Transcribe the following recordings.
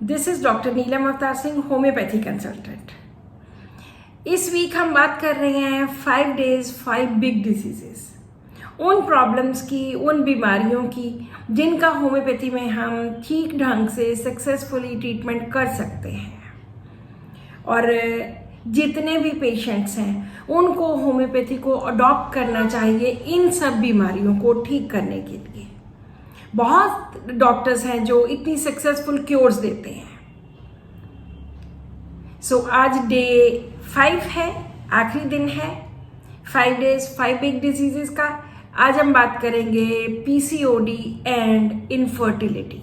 This is doctor Neelam Avtar Singh, homeopathy consultant. इस week हम बात कर रहे हैं 5 days 5 बिग डिजीजेस, उन प्रॉब्लम्स की, उन बीमारियों की जिनका होम्योपैथी में हम ठीक ढंग से सक्सेसफुली ट्रीटमेंट कर सकते हैं। और जितने भी पेशेंट्स हैं उनको होम्योपैथी को अडॉप्ट करना चाहिए इन सब बीमारियों को ठीक करने के लिए। बहुत डॉक्टर्स हैं जो इतनी सक्सेसफुल क्योर्स देते हैं। सो आज डे 5 है, आखिरी दिन है 5 days 5 बिग डिजीजेस का। आज हम बात करेंगे पीसीओडी एंड इनफर्टिलिटी।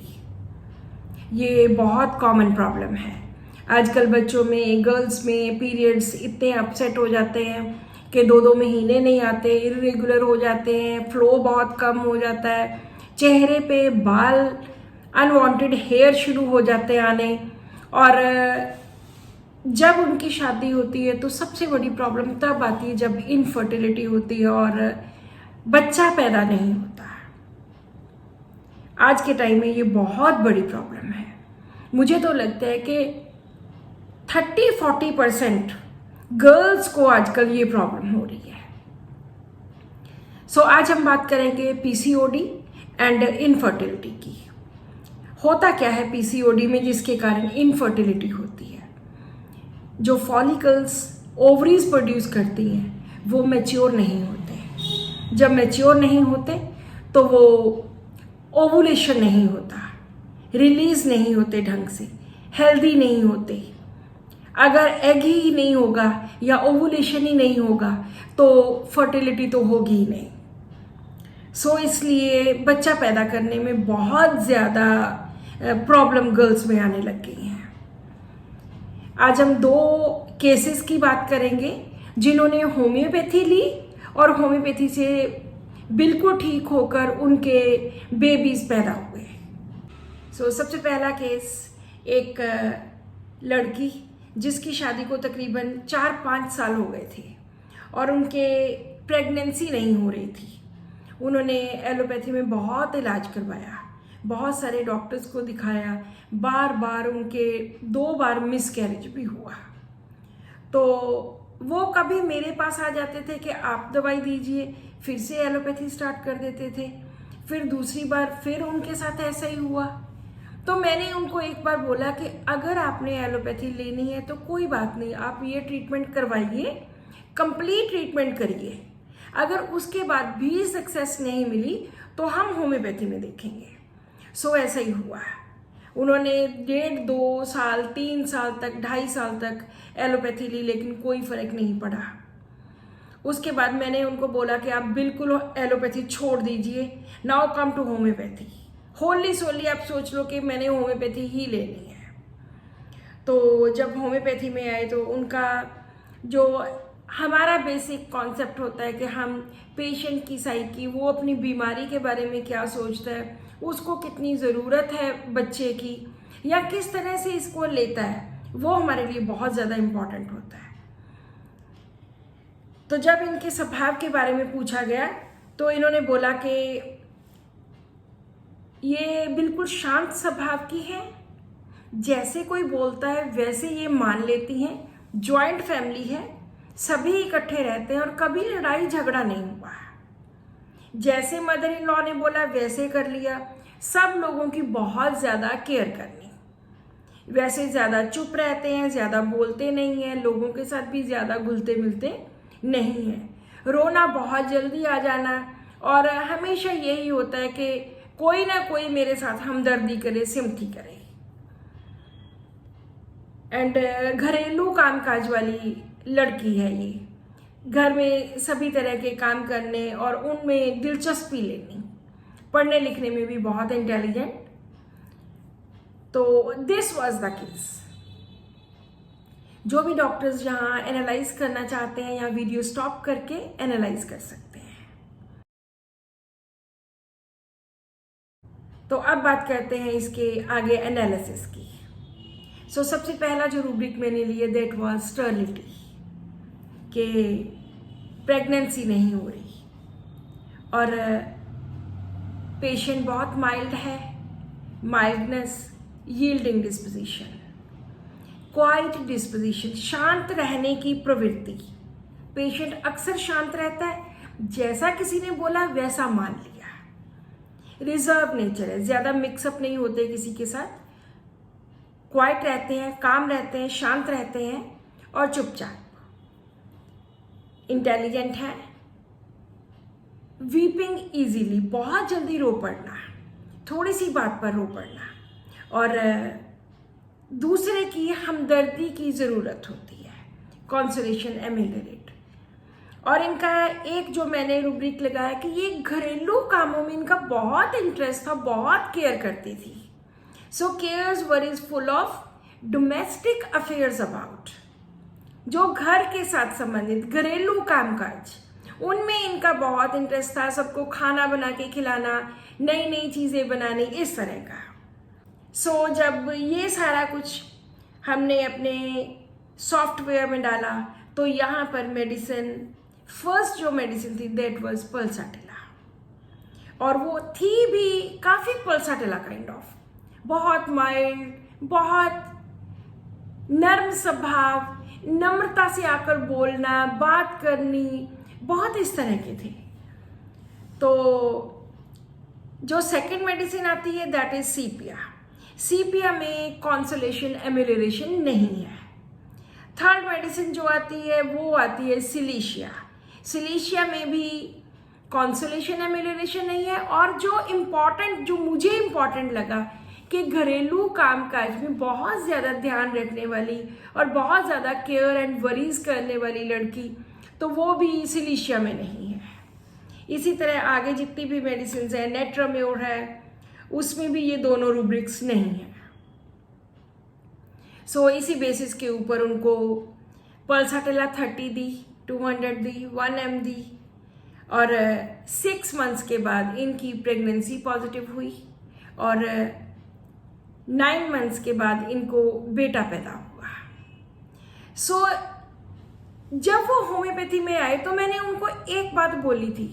ये बहुत कॉमन प्रॉब्लम है आजकल बच्चों में, गर्ल्स में पीरियड्स इतने अपसेट हो जाते हैं कि 2-2 महीने नहीं आते, इरेगुलर हो जाते हैं, फ्लो बहुत कम हो जाता है, चेहरे पे बाल, अनवांटेड हेयर शुरू हो जाते हैं आने। और जब उनकी शादी होती है तो सबसे बड़ी प्रॉब्लम तब आती है जब इनफर्टिलिटी होती है और बच्चा पैदा नहीं होता। आज के टाइम में ये बहुत बड़ी प्रॉब्लम है। मुझे तो लगता है कि 30-40% गर्ल्स को आजकल ये प्रॉब्लम हो रही है। सो आज हम बात करेंगे पीसीओडी एंड इनफर्टिलिटी की। होता क्या है पीसीओडी में जिसके कारण इनफर्टिलिटी होती है? जो फॉलिकल्स ओवरीज प्रोड्यूस करती हैं वो मैच्योर नहीं होते। जब मैच्योर नहीं होते तो वो ओवुलेशन नहीं होता, रिलीज नहीं होते ढंग से, हेल्दी नहीं होते। अगर एग ही नहीं होगा या ओवुलेशन ही नहीं होगा तो फर्टिलिटी तो होगी ही नहीं। सो इसलिए बच्चा पैदा करने में बहुत ज़्यादा प्रॉब्लम गर्ल्स में आने लग गई हैं। आज हम 2 केसेस की बात करेंगे जिन्होंने होम्योपैथी ली और होम्योपैथी से बिल्कुल ठीक होकर उनके बेबीज पैदा हुए। सो सबसे पहला केस, एक लड़की जिसकी शादी को तकरीबन 4-5 साल हो गए थे और उनके प्रेगनेंसी नहीं हो रही थी। उन्होंने एलोपैथी में बहुत इलाज करवाया, बहुत सारे डॉक्टर्स को दिखाया, बार बार उनके 2 बार मिसकैरेज भी हुआ। तो वो कभी मेरे पास आ जाते थे कि आप दवाई दीजिए, फिर से एलोपैथी स्टार्ट कर देते थे, फिर दूसरी बार फिर उनके साथ ऐसा ही हुआ। तो मैंने उनको एक बार बोला कि अगर आपने एलोपैथी लेनी है तो कोई बात नहीं, आप ये ट्रीटमेंट करवाइए, कंप्लीट ट्रीटमेंट करिए। अगर उसके बाद भी सक्सेस नहीं मिली तो हम होम्योपैथी में देखेंगे। सो ऐसा ही हुआ। उन्होंने 1.5-2 साल 3 साल तक, 2.5 साल तक एलोपैथी ली लेकिन कोई फर्क नहीं पड़ा। उसके बाद मैंने उनको बोला कि आप बिल्कुल एलोपैथी छोड़ दीजिए, now come to homeopathy. Wholly solely आप सोच लो कि मैंने होम्योपैथी ही लेनी है। तो जब होम्योपैथी में आए तो उनका जो हमारा बेसिक कॉन्सेप्ट होता है कि हम पेशेंट की साइकी, वो अपनी बीमारी के बारे में क्या सोचता है, उसको कितनी ज़रूरत है बच्चे की या किस तरह से इसको लेता है, वो हमारे लिए बहुत ज़्यादा इम्पॉर्टेंट होता है। तो जब इनके स्वभाव के बारे में पूछा गया तो इन्होंने बोला कि ये बिल्कुल शांत स्वभाव की है, जैसे कोई बोलता है वैसे ये मान लेती हैं, जॉइंट फैमिली है, सभी इकट्ठे रहते हैं और कभी लड़ाई झगड़ा नहीं हुआ। जैसे मदर इन लॉ ने बोला वैसे कर लिया, सब लोगों की बहुत ज़्यादा केयर करनी। वैसे ज़्यादा चुप रहते हैं, ज़्यादा बोलते नहीं हैं, लोगों के साथ भी ज़्यादा घुलते मिलते नहीं हैं। रोना बहुत जल्दी आ जाना, और हमेशा यही होता है कि कोई ना कोई मेरे साथ हमदर्दी करे, सिम्पथी करे। एंड घरेलू कामकाज वाली लड़की है ये, घर में सभी तरह के काम करने और उनमें दिलचस्पी लेनी, पढ़ने लिखने में भी बहुत इंटेलिजेंट। तो दिस वाज द केस। जो भी डॉक्टर्स यहाँ एनालाइज करना चाहते हैं, यहाँ वीडियो स्टॉप करके एनालाइज कर सकते हैं। तो अब बात करते हैं इसके आगे एनालिसिस की। सो सबसे पहला जो रूब्रिक मैंने लिया दैट वाज स्टर्लिटी, कि प्रेगनेंसी नहीं हो रही और पेशेंट बहुत माइल्ड है। Mildness yielding disposition, quite disposition, शांत रहने की प्रवृत्ति। पेशेंट अक्सर शांत रहता है, जैसा किसी ने बोला वैसा मान लिया। रिजर्व नेचर है, ज़्यादा मिक्सअप नहीं होते किसी के साथ, क्वाइट रहते हैं, काम रहते हैं, शांत रहते हैं और चुपचाप। इंटेलिजेंट है, वीपिंग इजीली, बहुत जल्दी रो पड़ना, थोड़ी सी बात पर रो पड़ना, और दूसरे की हमदर्दी की ज़रूरत होती है, कॉन्सोलेशन एमिलिएट। और इनका एक जो मैंने रूब्रिक लगाया कि ये घरेलू कामों में इनका बहुत इंटरेस्ट था, बहुत केयर करती थी। So cares were is full of domestic affairs about, जो घर के साथ संबंधित घरेलू कामकाज, उनमें इनका बहुत इंटरेस्ट था। सबको खाना बना के खिलाना, नई नई चीज़ें बनानी, इस तरह का। सो जब ये सारा कुछ हमने अपने सॉफ्टवेयर में डाला तो यहाँ पर मेडिसिन, फर्स्ट जो मेडिसिन थी दैट वाज पल्साटिला, और वो थी भी काफ़ी पल्साटिला काइंड ऑफ, बहुत माइल्ड, बहुत नर्म स्वभाव, नम्रता से आकर बोलना, बात करनी, बहुत इस तरह के थे। तो जो सेकंड मेडिसिन आती है दैट इज सीपिया। सीपिया में कॉन्सोलेशन एमिलिएशन नहीं है। थर्ड मेडिसिन जो आती है वो आती है सिलीशिया। सिलीशिया में भी कॉन्सोलेशन एमिलिएशन नहीं है, और जो इम्पॉर्टेंट, जो मुझे इम्पॉर्टेंट लगा कि घरेलू कामकाज में बहुत ज़्यादा ध्यान रखने वाली और बहुत ज़्यादा केयर एंड वरीज करने वाली लड़की, तो वो भी सिलीशिया में नहीं है। इसी तरह आगे जितनी भी मेडिसिन है, नेट्राम्योर है, उसमें भी ये दोनों रूब्रिक्स नहीं है। सो इसी बेसिस के ऊपर उनको पल्साटिला 30 दी, 200 दी, 1 mg दी, और 6 मंथ्स के बाद इनकी प्रेगनेंसी पॉजिटिव हुई, और 9 मंथ्स के बाद इनको बेटा पैदा हुआ। सो जब वो होम्योपैथी में आए तो मैंने उनको एक बात बोली थी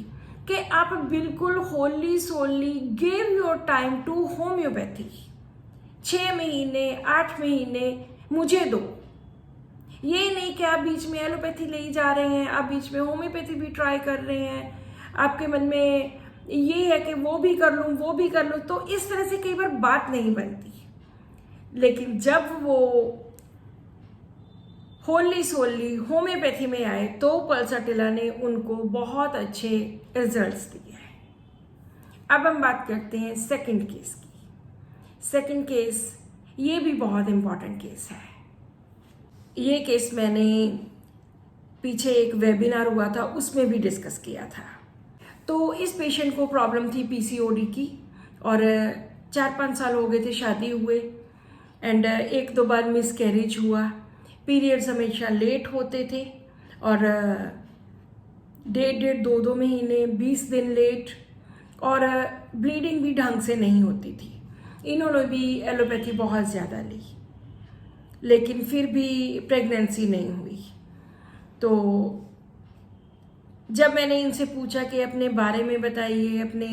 कि आप बिल्कुल wholly solely give your time to homeopathy. 6 महीने 8 महीने मुझे दो, ये नहीं कि आप बीच में एलोपैथी ले जा रहे हैं, आप बीच में होम्योपैथी भी ट्राई कर रहे हैं, आपके मन में ये है कि वो भी कर लूँ वो भी कर लूँ, तो इस तरह से कई बार बात नहीं बनती। लेकिन जब वो होली सोली होम्योपैथी में आए तो पल्साटिला ने उनको बहुत अच्छे रिजल्ट्स दिए हैं। अब हम बात करते हैं सेकंड केस की। सेकंड केस ये भी बहुत इम्पॉर्टेंट केस है। ये केस मैंने पीछे एक वेबिनार हुआ था उसमें भी डिस्कस किया था। तो इस पेशेंट को प्रॉब्लम थी पीसीओडी की, और 4-5 साल हो गए थे शादी हुए, एंड 1-2 बार मिसकैरेज हुआ। पीरियड्स हमेशा लेट होते थे, और 1.5 2 महीने 20 दिन लेट, और ब्लीडिंग भी ढंग से नहीं होती थी। इन्होंने भी एलोपैथी बहुत ज़्यादा ली, लेकिन फिर भी प्रेगनेंसी नहीं हुई। तो जब मैंने इनसे पूछा कि अपने बारे में बताइए, अपने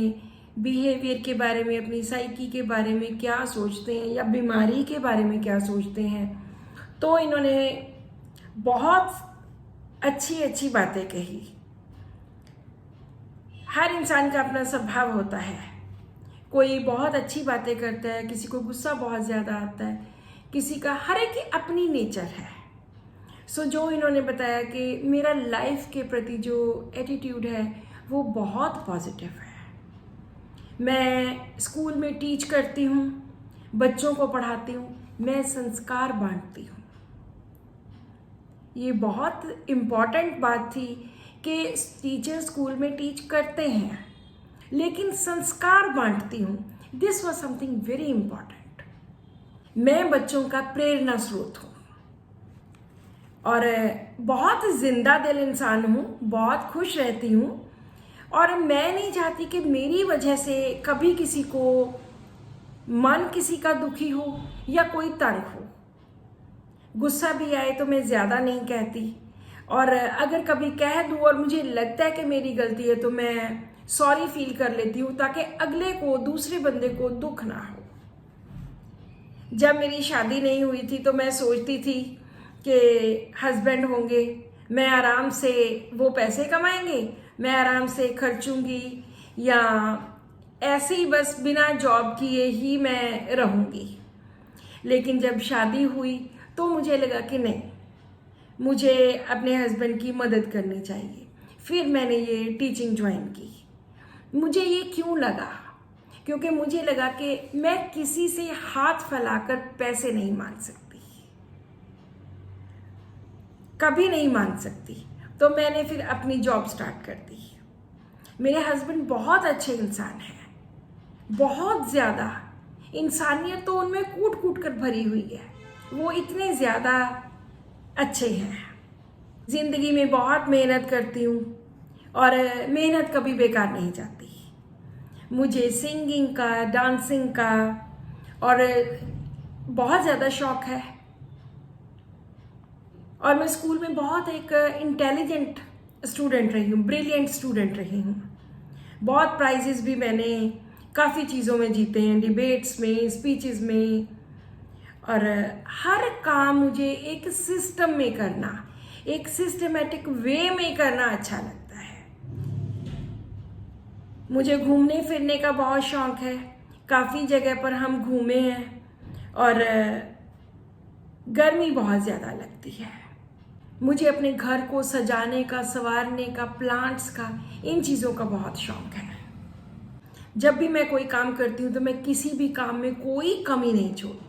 बिहेवियर के बारे में, अपनी साइकी के बारे में क्या सोचते हैं, या बीमारी के बारे में क्या सोचते हैं, तो इन्होंने बहुत अच्छी अच्छी बातें कही। हर इंसान का अपना स्वभाव होता है, कोई बहुत अच्छी बातें करता है, किसी को गुस्सा बहुत ज़्यादा आता है, किसी का, हर एक की अपनी नेचर है। सो जो इन्होंने बताया कि मेरा लाइफ के प्रति जो एटीट्यूड है वो बहुत पॉजिटिव है। मैं स्कूल में टीच करती हूँ, बच्चों को पढ़ाती हूँ, मैं संस्कार बांटती हूँ। ये बहुत इम्पॉर्टेंट बात थी कि टीचर स्कूल में टीच करते हैं, लेकिन संस्कार बांटती हूँ। This was something very important. मैं बच्चों का प्रेरणा स्रोत हूँ, और बहुत जिंदा दिल इंसान हूँ, बहुत खुश रहती हूँ, और मैं नहीं चाहती कि मेरी वजह से कभी किसी को मन किसी का दुखी हो या कोई तंग हो। गुस्सा भी आए तो मैं ज़्यादा नहीं कहती, और अगर कभी कह दूँ और मुझे लगता है कि मेरी गलती है तो मैं सॉरी फील कर लेती हूँ, ताकि अगले को, दूसरे बंदे को दुख ना हो। जब मेरी शादी नहीं हुई थी तो मैं सोचती थी कि हस्बैंड होंगे, मैं आराम से, वो पैसे कमाएंगे, मैं आराम से खर्चूंगी, या ऐसे ही बस बिना जॉब किए ही मैं रहूंगी। लेकिन जब शादी हुई तो मुझे लगा कि नहीं, मुझे अपने हस्बैंड की मदद करनी चाहिए। फिर मैंने ये टीचिंग ज्वाइन की। मुझे ये क्यों लगा? क्योंकि मुझे लगा कि मैं किसी से हाथ फैलाकर पैसे नहीं मांग सकती, कभी नहीं मांग सकती। तो मैंने फिर अपनी जॉब स्टार्ट कर दी। मेरे हस्बैंड बहुत अच्छे इंसान हैं, बहुत ज़्यादा। इंसानियत तो उनमें कूट कूट कर भरी हुई है, वो इतने ज़्यादा अच्छे हैं। ज़िंदगी में बहुत मेहनत करती हूँ और मेहनत कभी बेकार नहीं जाती। मुझे सिंगिंग का, डांसिंग का और बहुत ज़्यादा शौक है। और मैं स्कूल में बहुत एक इंटेलिजेंट स्टूडेंट रही हूँ, ब्रिलियंट स्टूडेंट रही हूँ। बहुत प्राइजेस भी मैंने काफ़ी चीज़ों में जीते हैं, डिबेट्स में, स्पीचेस में। और हर काम मुझे एक सिस्टम में करना, एक सिस्टमेटिक वे में करना अच्छा लगता है। मुझे घूमने फिरने का बहुत शौक है, काफ़ी जगह पर हम घूमे हैं। और गर्मी बहुत ज़्यादा लगती है। मुझे अपने घर को सजाने का, संवारने का, प्लांट्स का, इन चीज़ों का बहुत शौक है। जब भी मैं कोई काम करती हूँ तो मैं किसी भी काम में कोई कमी नहीं छोड़ती।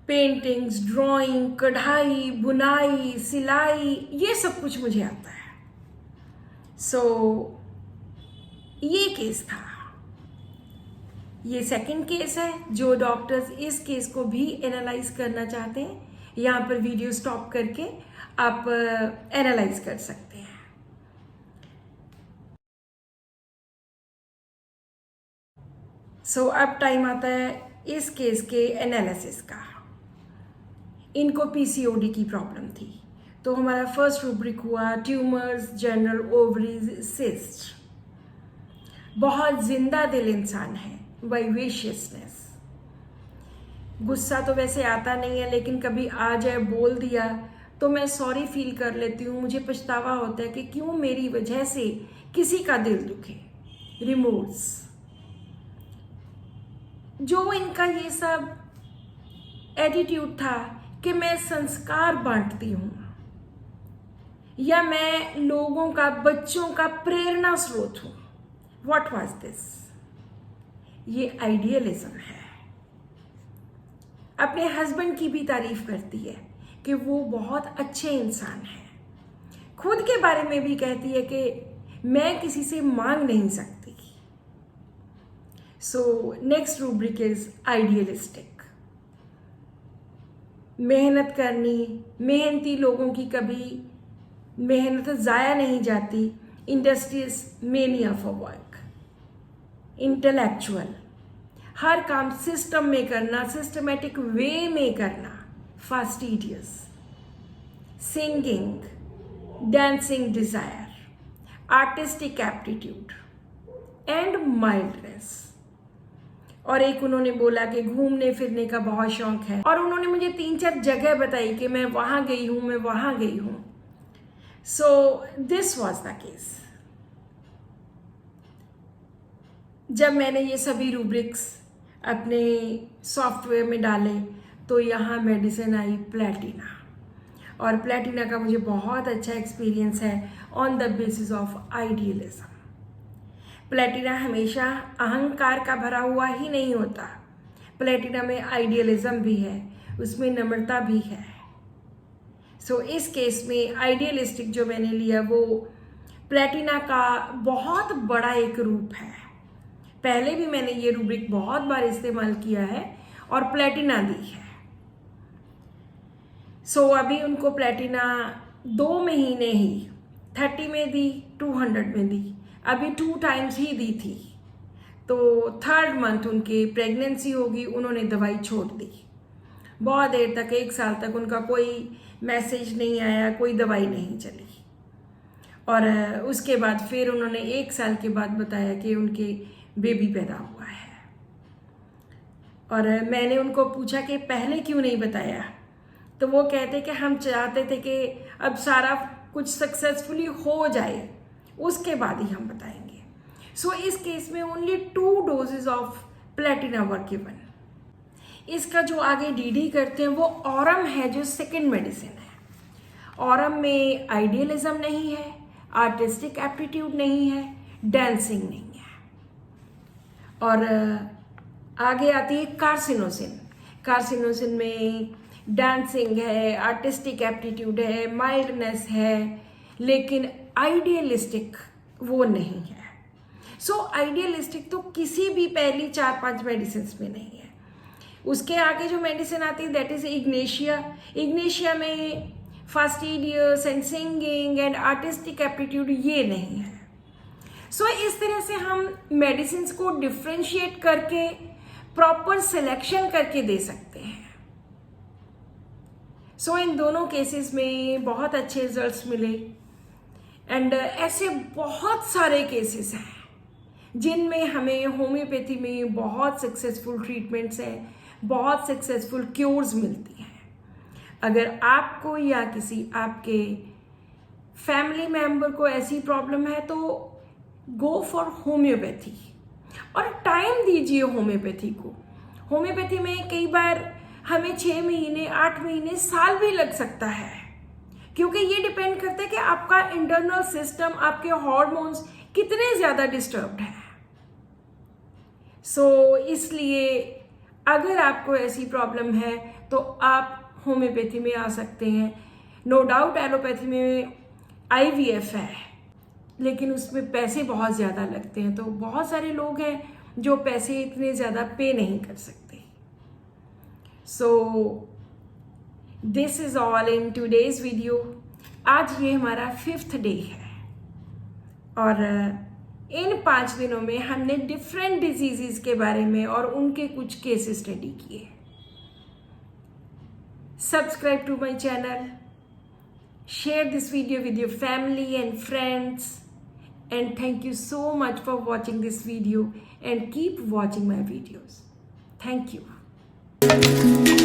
पेंटिंग्स, ड्राइंग, कढ़ाई, बुनाई, सिलाई, ये सब कुछ मुझे आता है। ये केस था। ये सेकंड केस है जो डॉक्टर्स इस केस को भी एनालाइज करना चाहते हैं। यहाँ पर वीडियो स्टॉप करके आप एनालाइज कर सकते हैं। अब टाइम आता है इस केस के एनालिसिस का। इनको पीसीओडी की प्रॉब्लम थी। तो हमारा फर्स्ट रूब्रिक हुआ ट्यूमर्स, जनरल ओवरीज, सिस्ट। बहुत जिंदा दिल इंसान है, वाइवेशियसनेस। गुस्सा तो वैसे आता नहीं है, लेकिन कभी आ जाए, बोल दिया तो मैं सॉरी फील कर लेती हूँ। मुझे पछतावा होता है कि क्यों मेरी वजह से किसी का दिल दुखे। रिमोर्स। जो इनका ये सब एटीट्यूड था कि मैं संस्कार बांटती हूँ या मैं लोगों का, बच्चों का प्रेरणा स्रोत हूँ। What was this? ये आइडियलिज्म है। अपने हस्बैंड की भी तारीफ करती है कि वो बहुत अच्छे इंसान हैं। खुद के बारे में भी कहती है कि मैं किसी से मांग नहीं सकती। Next rubric is idealistic. मेहनत करनी, मेहनती लोगों की कभी मेहनत ज़ाया नहीं जाती। Industrious mania for work. Intellectual, हर काम सिस्टम में करना, सिस्टमेटिक वे में करना। Fastidious. Singing, dancing desire, artistic aptitude and mildness. और एक उन्होंने बोला कि घूमने फिरने का बहुत शौक है, और उन्होंने मुझे 3-4 जगह बताई कि मैं वहां गई हूं, मैं वहां गई हूं। This was the case. जब मैंने ये सभी रूब्रिक्स अपने सॉफ्टवेयर में डाले तो यहाँ मेडिसिन आई प्लेटिना। और प्लेटिना का मुझे बहुत अच्छा एक्सपीरियंस है on the basis of idealism. Platina हमेशा अहंकार का भरा हुआ ही नहीं होता। प्लेटिना में आइडियलिज्म भी है, उसमें नम्रता भी है। इस केस में आइडियलिस्टिक जो मैंने लिया वो प्लेटिना का बहुत बड़ा एक रूप है। पहले भी मैंने ये रूब्रिक बहुत बार इस्तेमाल किया है और प्लेटिना दी है। अभी उनको प्लेटिना 2 महीने ही, 30 में दी, 200 में दी, अभी 2 टाइम्स ही दी थी। तो 3rd मंथ उनकी प्रेगनेंसी होगी, उन्होंने दवाई छोड़ दी। बहुत देर तक, 1 साल तक उनका कोई मैसेज नहीं आया, कोई दवाई नहीं चली। और उसके बाद फिर उन्होंने 1 साल के बाद बताया कि उनके बेबी पैदा हुआ है। और मैंने उनको पूछा कि पहले क्यों नहीं बताया, तो वो कहते कि हम चाहते थे कि अब सारा कुछ सक्सेसफुली हो जाए, उसके बाद ही हम बताएंगे। सो इस केस में only 2 doses of platina were given. इसका जो आगे डीडी करते हैं वो ऑरम है, जो सेकेंड मेडिसिन है। ऑरम में आइडियलिज्म नहीं है, आर्टिस्टिक एप्टीट्यूड नहीं है, डांसिंग नहीं है। और आगे आती है कार्सिनोसिन। कार्सिनोसिन में डांसिंग है, आर्टिस्टिक एप्टीट्यूड है, माइल्डनेस है, लेकिन आइडियलिस्टिक वो नहीं है। सो आइडियलिस्टिक तो किसी भी पहली 4-5 मेडिसिन में नहीं है। उसके आगे जो मेडिसिन आती है दैट इज इग्नेशिया। इग्नेशिया में fastidious and singing and artistic aptitude ये नहीं है। सो इस तरह से हम मेडिसिन को डिफ्रेंशिएट करके प्रॉपर सिलेक्शन करके दे सकते हैं। सो इन दोनों केसेस में बहुत अच्छे रिजल्ट्स मिले। एंड ऐसे बहुत सारे केसेस हैं जिनमें हमें होम्योपैथी में बहुत सक्सेसफुल ट्रीटमेंट्स हैं, बहुत सक्सेसफुल क्योर्स मिलती हैं। अगर आपको या किसी आपके फैमिली मेंबर को ऐसी प्रॉब्लम है तो गो फॉर होम्योपैथी और टाइम दीजिए होम्योपैथी को। होम्योपैथी में कई बार हमें 6 महीने, 8 महीने, साल भी लग सकता है, क्योंकि ये डिपेंड करता है कि आपका इंटरनल सिस्टम, आपके हॉर्मोन्स कितने ज़्यादा डिस्टर्ब्ड हैं। सो इसलिए अगर आपको ऐसी प्रॉब्लम है तो आप होम्योपैथी में आ सकते हैं। नो डाउट एलोपैथी में IVF है, लेकिन उसमें पैसे बहुत ज़्यादा लगते हैं, तो बहुत सारे लोग हैं जो पैसे इतने ज़्यादा पे नहीं कर सकते। So this is all in today's video. आज ये हमारा 5th डे है और इन 5 दिनों में हमने डिफरेंट डिजीज़ के बारे में और उनके कुछ केस स्टडी किए। Subscribe to my channel, share this video with your family and friends, and thank you so much for watching this video and keep watching my videos. Thank you.